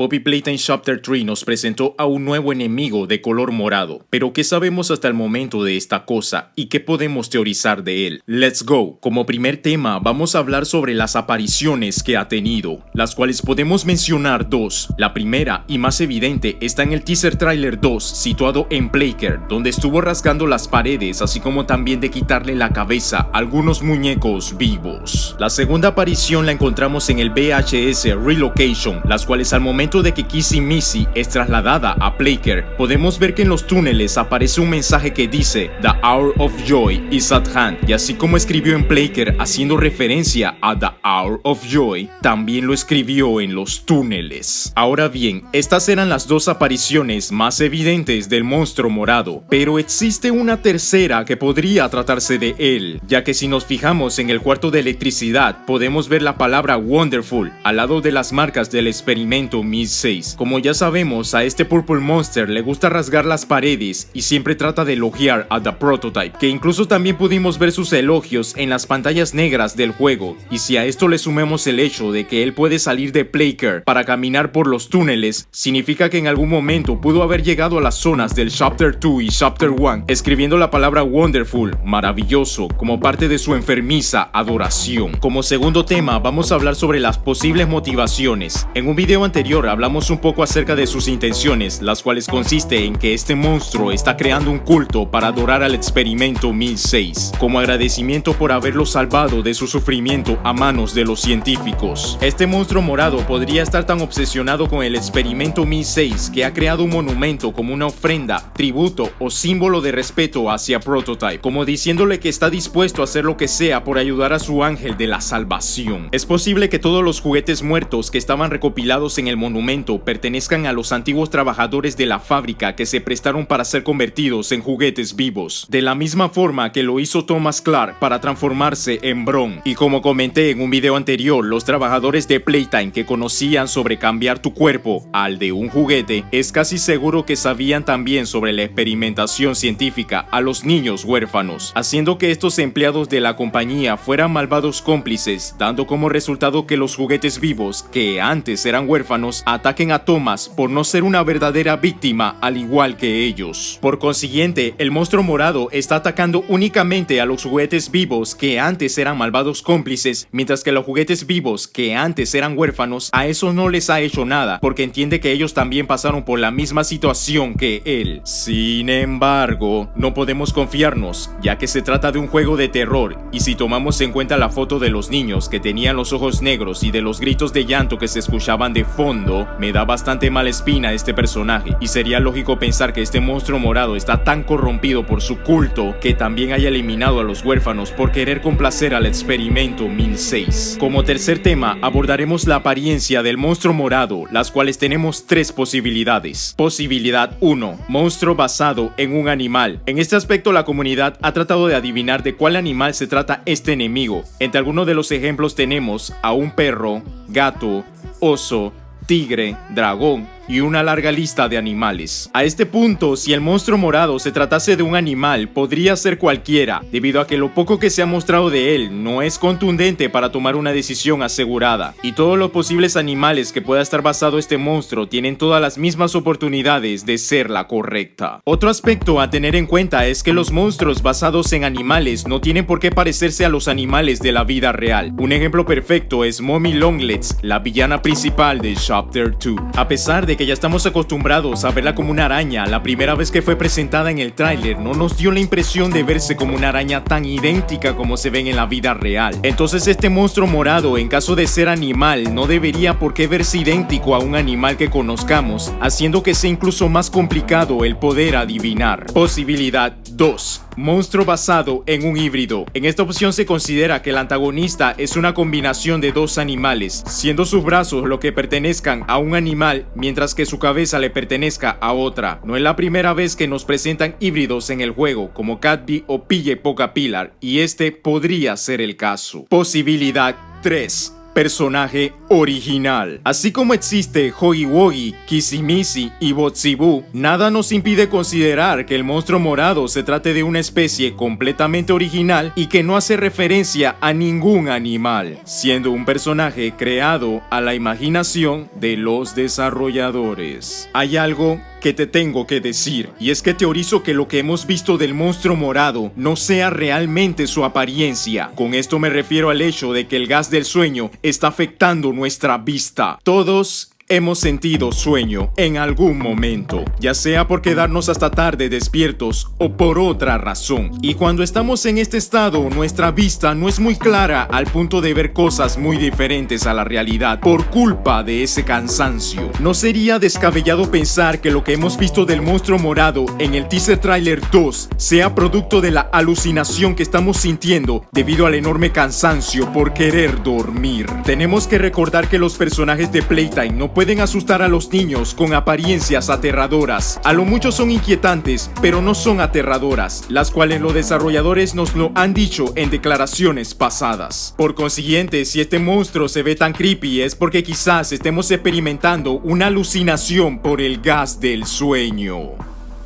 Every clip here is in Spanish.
Poppy Playtime Chapter 3 nos presentó a un nuevo enemigo de color morado, pero ¿qué sabemos hasta el momento de esta cosa y qué podemos teorizar de él? Let's go. Como primer tema vamos a hablar sobre las apariciones que ha tenido, las cuales podemos mencionar dos. La primera y más evidente está en el teaser trailer 2 situado en Playcare, donde estuvo rasgando las paredes así como también de quitarle la cabeza a algunos muñecos vivos. La segunda aparición la encontramos en el VHS Relocation, las cuales al momento de que Kissy Missy es trasladada a Playcare, podemos ver que en los túneles aparece un mensaje que dice The Hour of Joy is at hand, y así como escribió en Playcare haciendo referencia a The Hour of Joy, también lo escribió en los túneles. Ahora bien, estas eran las dos apariciones más evidentes del monstruo morado, pero existe una tercera que podría tratarse de él, ya que si nos fijamos en el cuarto de electricidad podemos ver la palabra Wonderful al lado de las marcas del experimento MIS-6. Como ya sabemos, a este Purple Monster le gusta rasgar las paredes y siempre trata de elogiar a The Prototype, que incluso también pudimos ver sus elogios en las pantallas negras del juego, y si a esto le sumemos el hecho de que él puede salir de Playcare para caminar por los túneles, significa que en algún momento pudo haber llegado a las zonas del Chapter 2 y Chapter 1 escribiendo la palabra Wonderful, maravilloso, como parte de su enfermiza adoración. Como segundo tema vamos a hablar sobre las posibles motivaciones. En un video anterior hablamos un poco acerca de sus intenciones, las cuales consiste en que este monstruo está creando un culto para adorar al experimento MIS-6, como agradecimiento por haberlo salvado de su sufrimiento a manos de los científicos. Este monstruo morado podría estar tan obsesionado con el experimento MIS-6 que ha creado un monumento como una ofrenda, tributo o símbolo de respeto hacia Prototype, como diciéndole que está dispuesto a hacer lo que sea por ayudar a su ángel de la salvación. Es posible que todos los juguetes muertos que estaban recopilados en el monumento pertenezcan a los antiguos trabajadores de la fábrica que se prestaron para ser convertidos en juguetes vivos, de la misma forma que lo hizo Thomas Clark para transformarse en Bron. Y como comenté en un video anterior, los trabajadores de Playtime que conocían sobre cambiar tu cuerpo al de un juguete, es casi seguro que sabían también sobre la experimentación científica a los niños huérfanos, haciendo que estos empleados de la compañía fueran malvados cómplices, dando como resultado que los juguetes vivos, que antes eran huérfanos, ataquen a Thomas por no ser una verdadera víctima al igual que ellos. Por consiguiente, el monstruo morado está atacando únicamente a los juguetes vivos que antes eran malvados cómplices, mientras que los juguetes vivos que antes eran huérfanos, a esos no les ha hecho nada, porque entiende que ellos también pasaron por la misma situación que él. Sin embargo, no podemos confiarnos, ya que se trata de un juego de terror, y si tomamos en cuenta la foto de los niños que tenían los ojos negros y de los gritos de llanto que se escuchaban de fondo, me da bastante mala espina este personaje, y sería lógico pensar que este monstruo morado está tan corrompido por su culto que también haya eliminado a los huérfanos por querer complacer al experimento MIS-6. Como tercer tema abordaremos la apariencia del monstruo morado, las cuales tenemos tres posibilidades. Posibilidad 1. Monstruo basado en un animal. En este aspecto la comunidad ha tratado de adivinar de cuál animal se trata este enemigo. Entre algunos de los ejemplos tenemos a un perro, gato, oso, tigre, dragón y una larga lista de animales. A este punto, si el monstruo morado se tratase de un animal, podría ser cualquiera, debido a que lo poco que se ha mostrado de él no es contundente para tomar una decisión asegurada, y todos los posibles animales que pueda estar basado este monstruo tienen todas las mismas oportunidades de ser la correcta. Otro aspecto a tener en cuenta es que los monstruos basados en animales no tienen por qué parecerse a los animales de la vida real. Un ejemplo perfecto es Mommy Longlegs, la villana principal de Chapter 2. A pesar de que ya estamos acostumbrados a verla como una araña, la primera vez que fue presentada en el tráiler no nos dio la impresión de verse como una araña tan idéntica como se ven en la vida real. Entonces este monstruo morado, en caso de ser animal, no debería por qué verse idéntico a un animal que conozcamos, haciendo que sea incluso más complicado el poder adivinar. Posibilidad 2. Monstruo basado en un híbrido. En esta opción se considera que el antagonista es una combinación de dos animales, siendo sus brazos lo que pertenezcan a un animal, mientras que su cabeza le pertenezca a otra. No es la primera vez que nos presentan híbridos en el juego, como Catbee o Pille Poca Pillar, y este podría ser el caso. Posibilidad 3. personaje original. Así como existe Huggy Wuggy, Kissimisi y Botsibu, nada nos impide considerar que el monstruo morado se trate de una especie completamente original y que no hace referencia a ningún animal, siendo un personaje creado a la imaginación de los desarrolladores. Hay algo que te tengo que decir, y es que teorizo que lo que hemos visto del monstruo morado no sea realmente su apariencia. Con esto me refiero al hecho de que el gas del sueño está afectando nuestra vista. Todos hemos sentido sueño en algún momento, ya sea por quedarnos hasta tarde despiertos o por otra razón. Y cuando estamos en este estado, nuestra vista no es muy clara al punto de ver cosas muy diferentes a la realidad por culpa de ese cansancio. No sería descabellado pensar que lo que hemos visto del monstruo morado en el teaser trailer 2 sea producto de la alucinación que estamos sintiendo debido al enorme cansancio por querer dormir. Tenemos que recordar que los personajes de Playtime no pueden asustar a los niños con apariencias aterradoras. A lo mucho son inquietantes, pero no son aterradoras, las cuales los desarrolladores nos lo han dicho en declaraciones pasadas. Por consiguiente, si este monstruo se ve tan creepy es porque quizás estemos experimentando una alucinación por el gas del sueño.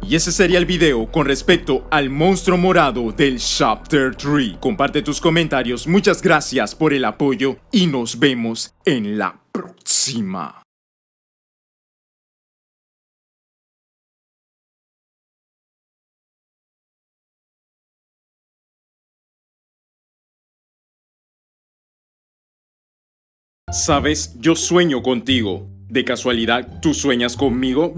Y ese sería el video con respecto al monstruo morado del Chapter 3. Comparte tus comentarios, muchas gracias por el apoyo y nos vemos en la próxima. Sabes, yo sueño contigo. ¿De casualidad tú sueñas conmigo?